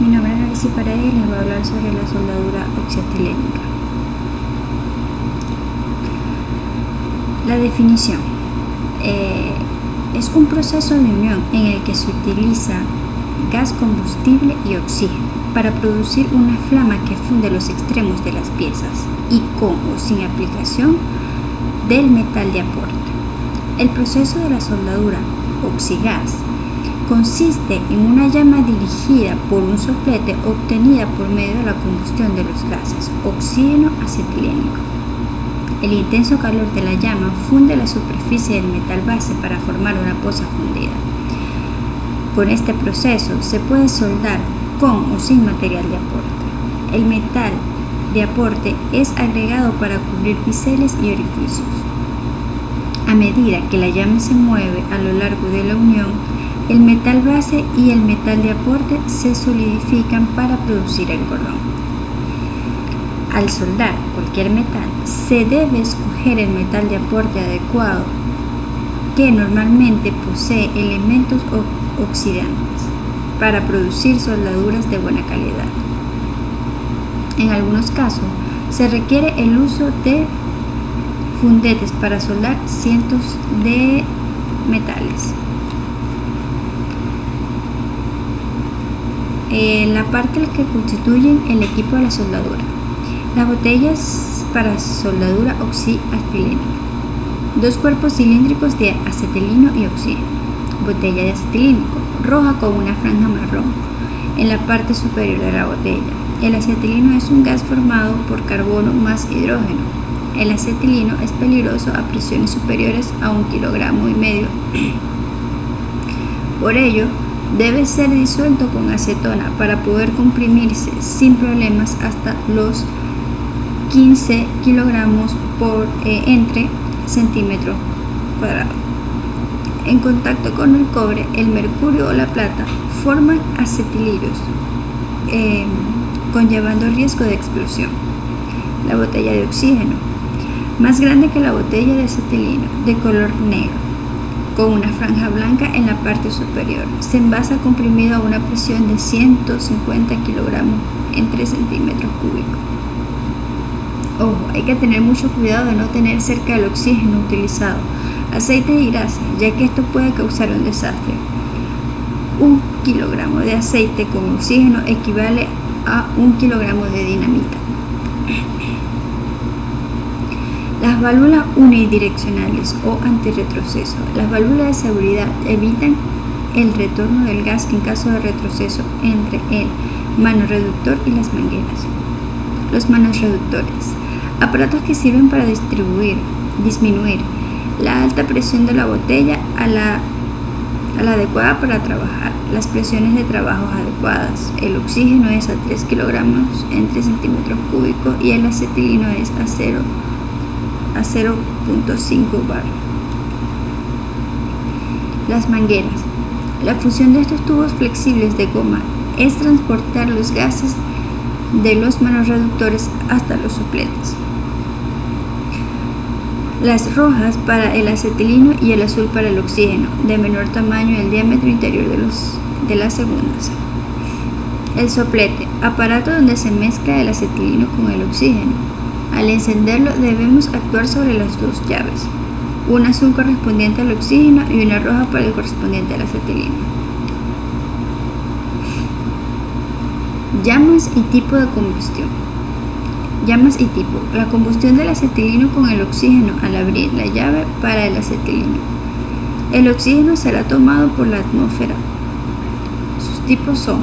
Mi nombre es Alicia Paredes y les voy a hablar sobre la soldadura oxietilénica. La definición es un proceso de unión en el que se utiliza gas combustible y oxígeno para producir una flama que funde los extremos de las piezas y con o sin aplicación del metal de aporte. El proceso de la soldadura oxigas consiste en una llama dirigida por un soplete obtenida por medio de la combustión de los gases oxígeno acetileno. El intenso calor de la llama funde la superficie del metal base para formar una poza fundida. Con este proceso se puede soldar con o sin material de aporte. El metal de aporte es agregado para cubrir biseles y orificios. A medida que la llama se mueve a lo largo de la unión, el metal base y el metal de aporte se solidifican para producir el cordón. Al soldar cualquier metal, se debe escoger el metal de aporte adecuado, que normalmente posee elementos oxidantes, para producir soldaduras de buena calidad. En algunos casos, se requiere el uso de fundetes para soldar cientos de metales. La parte que constituyen el equipo de la soldadura. Las botellas para soldadura oxiacetilénica. 2 cuerpos cilíndricos de acetileno y oxígeno. Botella de acetilínico, roja con una franja marrón en la parte superior de la botella. El acetileno es un gas formado por carbono más hidrógeno. El acetileno es peligroso a presiones superiores a 1,5 kg. Por ello, debe ser disuelto con acetona para poder comprimirse sin problemas hasta los 15 kg por entre centímetro cuadrado. En contacto con el cobre, el mercurio o la plata forman acetilillos, conllevando riesgo de explosión. La botella de oxígeno, más grande que la botella de acetileno, de color negro, con una franja blanca en la parte superior. Se envasa comprimido a una presión de 150 kg en 3 centímetros cúbicos. Ojo, hay que tener mucho cuidado de no tener cerca el oxígeno utilizado aceites y grasas, ya que esto puede causar un desastre. 1 kg de aceite con oxígeno equivale a 1 kg de dinamita. Las válvulas unidireccionales o antirretroceso. Las válvulas de seguridad evitan el retorno del gas en caso de retroceso entre el manoreductor y las mangueras. Los manoreductores. Aparatos que sirven para disminuir la alta presión de la botella a la adecuada para trabajar. Las presiones de trabajo adecuadas. El oxígeno es a 3 kg en 3 centímetros cúbicos y el acetileno es a 0.5 bar. Las mangueras. La función de estos tubos flexibles de goma es transportar los gases de los manoreductores hasta los sopletes. Las rojas para el acetileno y el azul para el oxígeno, de menor tamaño y el diámetro interior de las segundas. El soplete, aparato donde se mezcla el acetileno con el oxígeno. Al encenderlo debemos actuar sobre las 2 llaves, una azul correspondiente al oxígeno y una roja para el correspondiente al acetileno. Llamas y tipo de combustión. Llamas y tipo. La combustión del acetileno con el oxígeno al abrir la llave para el acetileno. El oxígeno será tomado por la atmósfera. Sus tipos son: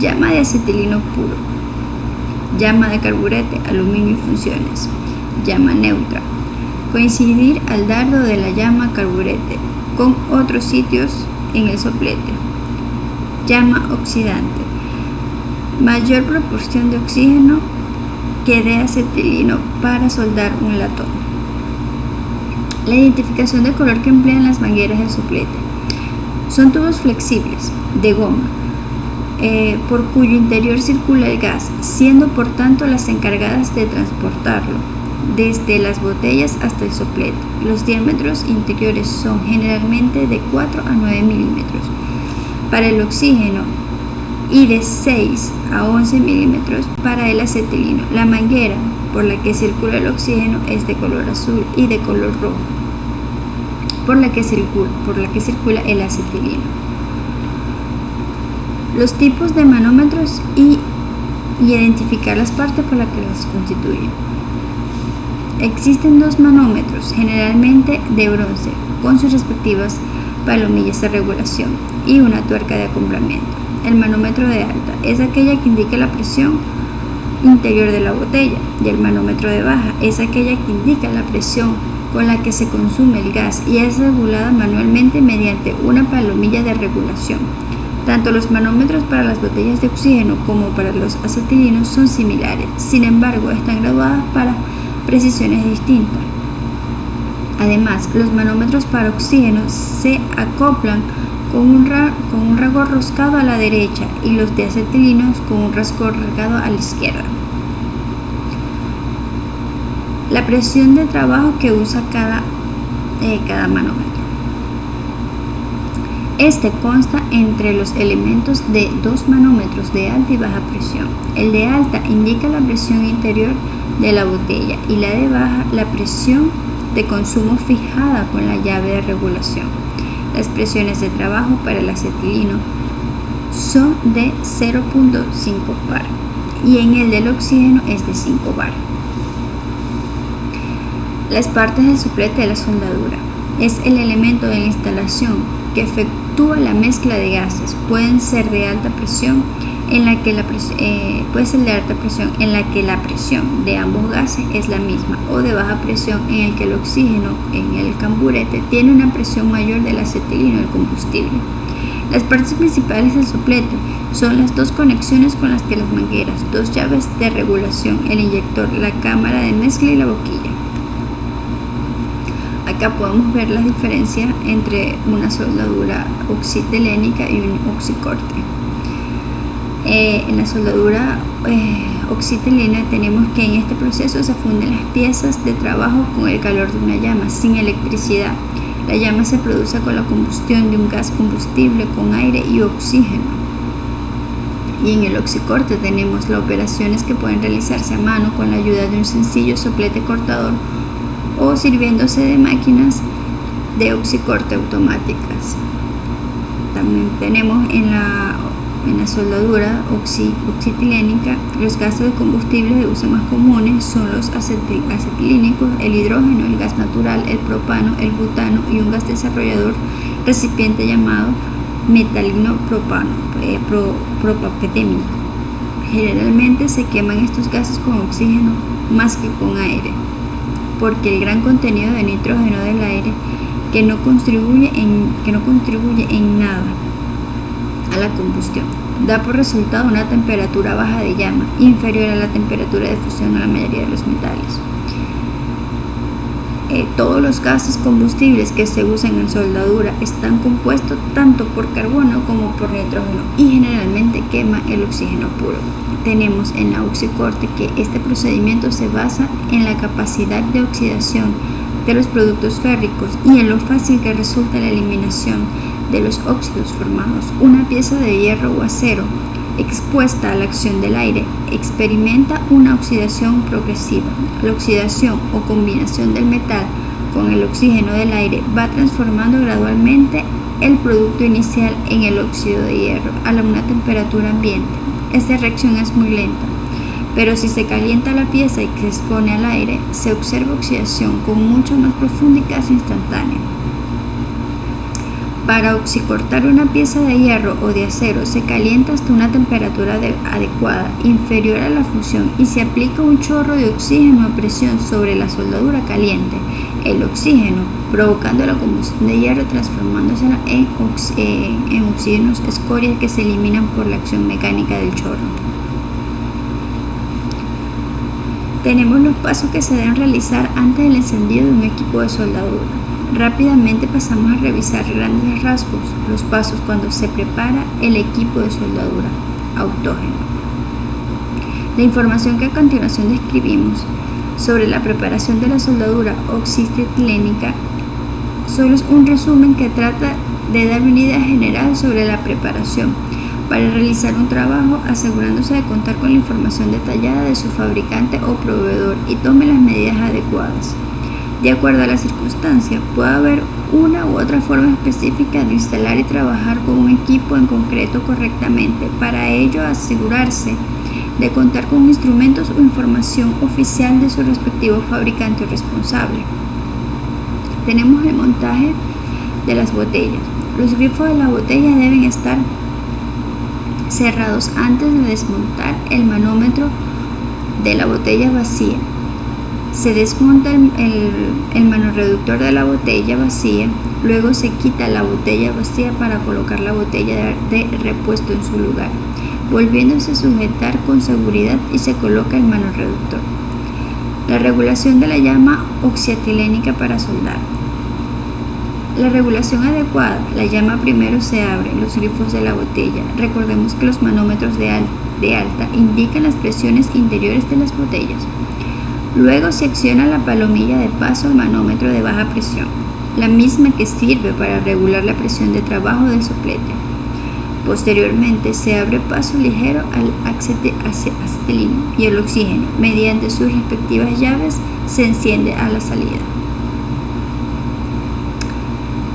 llama de acetileno puro, llama de carburete, aluminio y funciones, llama neutra, coincidir al dardo de la llama carburete con otros sitios en el soplete, llama oxidante, mayor proporción de oxígeno que de acetileno para soldar un latón. La identificación del color que emplean las mangueras del soplete. Son tubos flexibles de goma, por cuyo interior circula el gas, siendo por tanto las encargadas de transportarlo desde las botellas hasta el soplete. Los diámetros interiores son generalmente de 4 a 9 milímetros. Para el oxígeno, y de 6 a 11 milímetros para el acetileno. La manguera por la que circula el oxígeno es de color azul y de color rojo por la que circula el acetileno. Los tipos de manómetros y identificar las partes por las que las constituyen. Existen 2 manómetros, generalmente de bronce, con sus respectivas palomillas de regulación y una tuerca de acoplamiento. El manómetro de alta es aquella que indica la presión interior de la botella, y el manómetro de baja es aquella que indica la presión con la que se consume el gas y es regulada manualmente mediante una palomilla de regulación. Tanto los manómetros para las botellas de oxígeno como para los acetilinos son similares, sin embargo están graduadas para precisiones distintas. Además, los manómetros para oxígeno se acoplan con un rasgo roscado a la derecha y los de acetilinos con un rasgo rasgado a la izquierda. La presión de trabajo que usa cada manómetro. Este consta entre los elementos de 2 manómetros de alta y baja presión. El de alta indica la presión interior de la botella y la de baja la presión de consumo fijada con la llave de regulación. Las presiones de trabajo para el acetileno son de 0.5 bar y en el del oxígeno es de 5 bar. Las partes del soplete de la soldadura es el elemento de la instalación que efectúa la mezcla de gases. Pueden ser de alta presión en la que la presión de ambos gases es la misma, o de baja presión en el que el oxígeno en el carburete tiene una presión mayor del acetileno del combustible. Las partes principales del soplete son las 2 conexiones con las que las mangueras, 2 llaves de regulación, el inyector, la cámara de mezcla y la boquilla. Acá podemos ver la diferencia entre una soldadura oxitelénica y un oxicorte. En la soldadura oxitelena tenemos que en este proceso se funden las piezas de trabajo con el calor de una llama, sin electricidad. La llama se produce con la combustión de un gas combustible con aire y oxígeno. Y en el oxicorte tenemos las operaciones que pueden realizarse a mano con la ayuda de un sencillo soplete cortador o sirviéndose de máquinas de oxicorte automáticas. También tenemos en la soldadura oxitilénica los gases de combustible de uso más comunes son los acetilínicos, el hidrógeno, el gas natural, el propano, el butano y un gas desarrollador recipiente llamado metalino propapetémico. Generalmente se queman estos gases con oxígeno más que con aire, porque el gran contenido de nitrógeno del aire que no contribuye en nada a la combustión da por resultado una temperatura baja de llama, inferior a la temperatura de fusión en la mayoría de los metales. Todos los gases combustibles que se usan en soldadura están compuestos tanto por carbono como por nitrógeno y generalmente queman el oxígeno puro. Tenemos en la oxicorte que este procedimiento se basa en la capacidad de oxidación de los productos férricos y en lo fácil que resulta la eliminación de los óxidos formados. Una pieza de hierro o acero expuesta a la acción del aire experimenta una oxidación progresiva. La oxidación o combinación del metal con el oxígeno del aire va transformando gradualmente el producto inicial en el óxido de hierro a una temperatura ambiente. Esta reacción es muy lenta, pero si se calienta la pieza y se expone al aire, se observa oxidación con mucho más profunda y casi instantánea. Para oxicortar una pieza de hierro o de acero se calienta hasta una temperatura adecuada, inferior a la fusión, y se aplica un chorro de oxígeno a presión sobre la soldadura caliente, el oxígeno, provocando la combustión de hierro, transformándosela en oxígenos escoria que se eliminan por la acción mecánica del chorro. Tenemos los pasos que se deben realizar antes del encendido de un equipo de soldadura. Rápidamente pasamos a revisar grandes rasgos los pasos cuando se prepara el equipo de soldadura autógeno. La información que a continuación describimos sobre la preparación de la soldadura oxitilénica solo es un resumen que trata de dar una idea general sobre la preparación. para realizar un trabajo, asegurándose de contar con la información detallada de su fabricante o proveedor y tome las medidas adecuadas. De acuerdo a la circunstancia, puede haber una u otra forma específica de instalar y trabajar con un equipo en concreto correctamente. Para ello, asegurarse de contar con instrumentos o información oficial de su respectivo fabricante o responsable. Tenemos el montaje de las botellas. Los grifos de la botella deben estar cerrados antes de desmontar el manómetro de la botella vacía. Se desmonta el manorreductor de la botella vacía, luego se quita la botella vacía para colocar la botella de repuesto en su lugar, volviéndose a sujetar con seguridad y se coloca el manorreductor. La regulación de la llama oxietilénica para soldar. La regulación adecuada. La llama primero se abre los grifos de la botella. Recordemos que los manómetros de alta indican las presiones interiores de las botellas. Luego se acciona la palomilla de paso al manómetro de baja presión, la misma que sirve para regular la presión de trabajo del soplete. Posteriormente se abre paso ligero al acetileno y el oxígeno. Mediante sus respectivas llaves se enciende a la salida.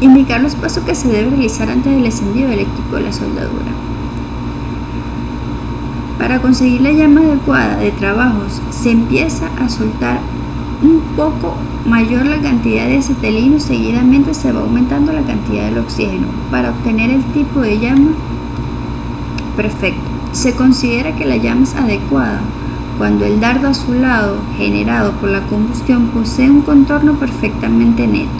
Indicar los pasos que se debe realizar antes del encendido del equipo de la soldadura. Para conseguir la llama adecuada de trabajos, se empieza a soltar un poco mayor la cantidad de acetileno, seguidamente se va aumentando la cantidad del oxígeno para obtener el tipo de llama perfecto. Se considera que la llama es adecuada cuando el dardo azulado generado por la combustión posee un contorno perfectamente neto.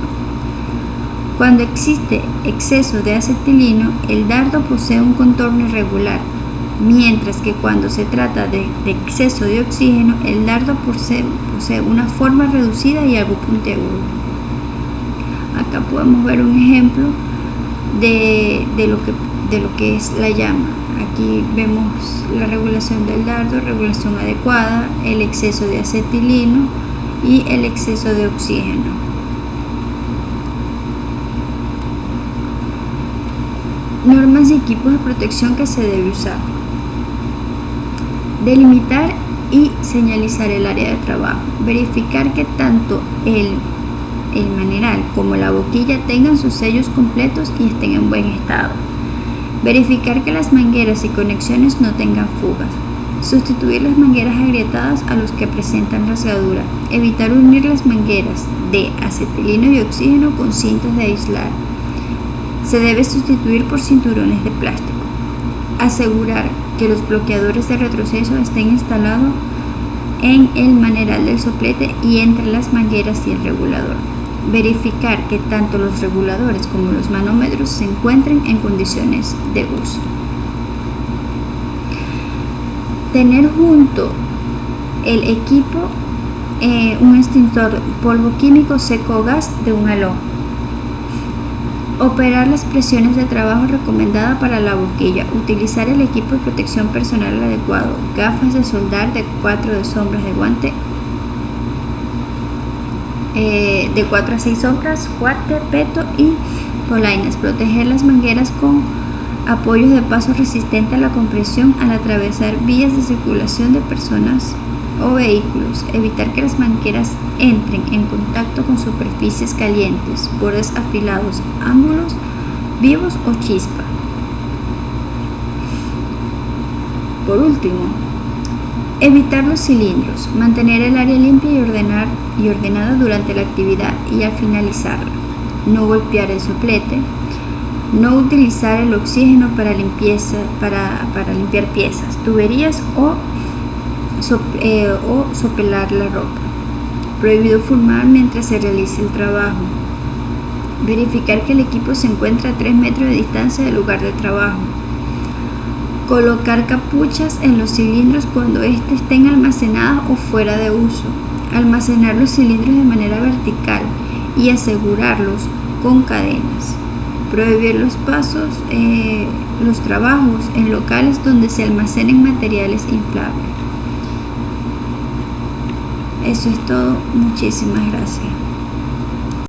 Cuando existe exceso de acetileno, el dardo posee un contorno irregular, mientras que cuando se trata de exceso de oxígeno, el dardo posee una forma reducida y algo puntiagudo. Acá podemos ver un ejemplo de lo que es la llama. Aquí vemos la regulación del dardo, regulación adecuada, el exceso de acetileno y el exceso de oxígeno. Normas y equipos de protección que se debe usar. Delimitar y señalizar el área de trabajo. Verificar que tanto el maneral como la boquilla tengan sus sellos completos y estén en buen estado. Verificar que las mangueras y conexiones no tengan fugas. Sustituir las mangueras agrietadas a los que presentan rasgadura. Evitar unir las mangueras de acetileno y oxígeno con cintas de aislar. Se debe sustituir por cinturones de plástico. Asegurar que los bloqueadores de retroceso estén instalados en el maneral del soplete y entre las mangueras y el regulador. Verificar que tanto los reguladores como los manómetros se encuentren en condiciones de uso. Tener junto el equipo un extintor polvo químico seco o gas de un halón. Operar las presiones de trabajo recomendadas para la boquilla. Utilizar el equipo de protección personal adecuado. Gafas de soldar de 4 de sombras de guante, de 4 a 6 sombras, guante, peto y polainas. Proteger las mangueras con apoyos de paso resistente a la compresión al atravesar vías de circulación de personas o vehículos. Evitar que las mangueras entren en contacto con superficies calientes, bordes afilados, ángulos vivos o chispa. Por último, evitar los cilindros, mantener el área limpia y ordenada durante la actividad y al finalizarla. No golpear el soplete. No utilizar el oxígeno para limpiar piezas, tuberías o sopelar la ropa. Prohibido fumar mientras se realice el trabajo. Verificar que el equipo se encuentra a 3 metros de distancia del lugar de trabajo. Colocar capuchas en los cilindros cuando estos estén almacenados o fuera de uso. Almacenar los cilindros de manera vertical y asegurarlos con cadenas. Prohibir los trabajos en locales donde se almacenen materiales inflables. Eso es todo. Muchísimas gracias.